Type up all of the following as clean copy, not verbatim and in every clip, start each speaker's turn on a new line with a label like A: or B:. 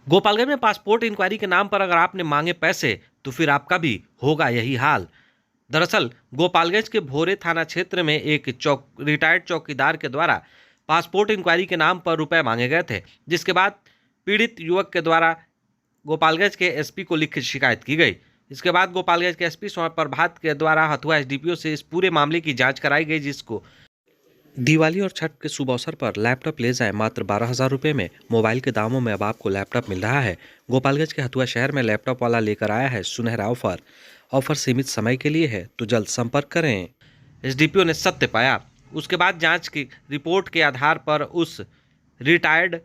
A: गोपालगंज में passport inquiry के नाम पर अगर आपने मांगे पैसे तो फिर आपका भी होगा यही हाल। दरअसल गोपालगंज के भोरे थाना क्षेत्र में एक रिटायर्ड चौकीदार के द्वारा पासपोर्ट इंक्वायरी के नाम पर रुपए मांगे गए थे, जिसके बाद पीड़ित युवक के द्वारा गोपालगंज के एसपी को लिखित शिकायत की गई। इसके बाद गोपालगंज के एसपी स्वयं प्रभात के द्वारा हथुआ एसडीपीओ से इस पूरे मामले की जांच कराई गई, जिसको दिवाली और छठ के शुभ अवसर पर लैपटॉप ले जाए मात्र 12,000 रुपये में। मोबाइल के दामों में अब आपको लैपटॉप मिल रहा है। गोपालगंज के हथुआ शहर में लैपटॉप वाला लेकर आया है सुनहरा ऑफर। ऑफर सीमित समय के लिए है, तो जल्द संपर्क करें। एसडीपीओ ने सत्य पाया। उसके बाद जांच की रिपोर्ट के आधार पर उस रिटायर्ड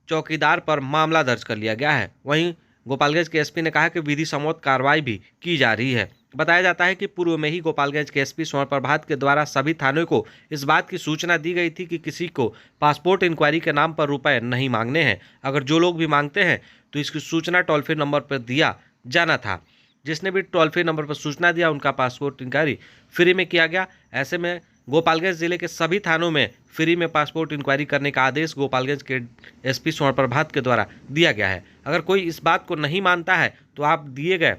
A: चौकीदार पर मामला दर्ज कर लिया गया है। वहीं गोपालगंज के एसपी ने कहा कि विधि सम्मत कार्रवाई भी की जा रही है। बताया जाता है कि पूर्व में ही गोपालगंज के एसपी स्वर्ण प्रभात के द्वारा सभी थानों को इस बात की सूचना दी गई थी कि किसी को पासपोर्ट इंक्वायरी के नाम पर रुपए नहीं मांगने हैं। अगर जो लोग भी मांगते हैं तो इसकी सूचना टोल फ्री नंबर पर दिया जाना था। जिसने भी टोल फ्री नंबर पर सूचना दिया उनका पासपोर्ट इंक्वायरी फ्री में किया गया। ऐसे में गोपालगंज जिले के सभी थानों में फ्री में पासपोर्ट इंक्वायरी करने का आदेश गोपालगंज के एसपी स्वर्ण प्रभात के द्वारा दिया गया है। अगर कोई इस बात को नहीं मानता है तो आप दिए गए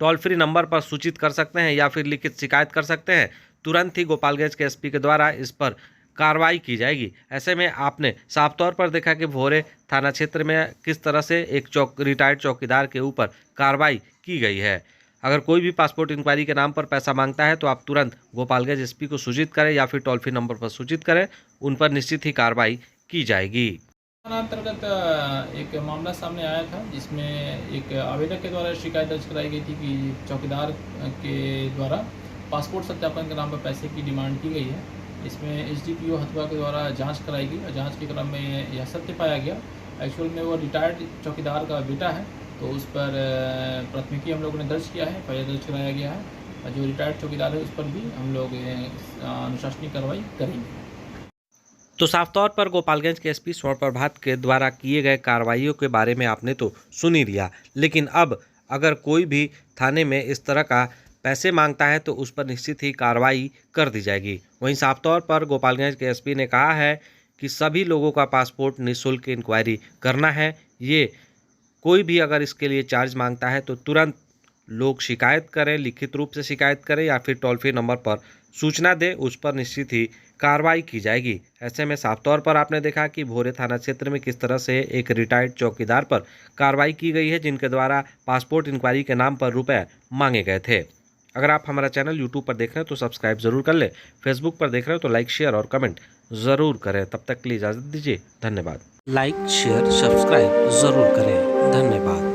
A: टोल फ्री नंबर पर सूचित कर सकते हैं या फिर लिखित शिकायत कर सकते हैं। तुरंत ही गोपालगंज के एसपी के द्वारा इस पर कार्रवाई की जाएगी। ऐसे में आपने साफ तौर पर देखा कि भोरे थाना क्षेत्र में किस तरह से एक रिटायर्ड चौकीदार के ऊपर कार्रवाई की गई है। अगर कोई भी पासपोर्ट इंक्वायरी के नाम पर पैसा मांगता है तो आप तुरंत गोपालगंज एसपी को सूचित करें या फिर टोल फ्री नंबर पर सूचित करें। उन पर निश्चित ही कार्रवाई की जाएगी।
B: थाना अंतर्गत एक मामला सामने आया था, जिसमें एक आवेदक के द्वारा शिकायत दर्ज कराई गई थी कि चौकीदार के द्वारा पासपोर्ट सत्यापन के नाम पर पैसे की डिमांड की गई है। इसमें एसडीपीओ हथुआ के द्वारा जांच कराई गई और जांच के क्रम में यह सत्य पाया गया। एक्चुअल में वो रिटायर्ड चौकीदार का बेटा है, तो उस पर प्राथमिकी हम लोगों ने दर्ज किया है, एफआईआर दर्ज कराया गया है। और जो रिटायर्ड चौकीदार है उस पर भी हम लोग अनुशासनिक कार्रवाई करेंगे।
A: तो साफ तौर पर गोपालगंज के एसपी स्वर्ण प्रभात के द्वारा किए गए कार्रवाइयों के बारे में आपने तो सुन ही लिया, लेकिन अब अगर कोई भी थाने में इस तरह का पैसे मांगता है तो उस पर निश्चित ही कार्रवाई कर दी जाएगी। वहीं साफ तौर पर गोपालगंज के एसपी ने कहा है कि सभी लोगों का पासपोर्ट निःशुल्क इंक्वायरी करना है। ये कोई भी अगर इसके लिए चार्ज मांगता है तो तुरंत लोग शिकायत करें, लिखित रूप से शिकायत करें या फिर टोल फ्री नंबर पर सूचना दें, उस पर निश्चित ही कार्रवाई की जाएगी। ऐसे में साफ तौर पर आपने देखा कि भोरे थाना क्षेत्र में किस तरह से एक रिटायर्ड चौकीदार पर कार्रवाई की गई है, जिनके द्वारा पासपोर्ट इंक्वायरी के नाम पर रुपए मांगे गए थे। अगर आप हमारा चैनल यूट्यूब पर देख रहे हैं तो सब्सक्राइब जरूर कर लें, फेसबुक पर देख रहे हो तो लाइक, शेयर और कमेंट ज़रूर करें। तब तक के लिए इजाज़त दीजिए। धन्यवाद। लाइक, शेयर, सब्सक्राइब ज़रूर करें। धन्यवाद।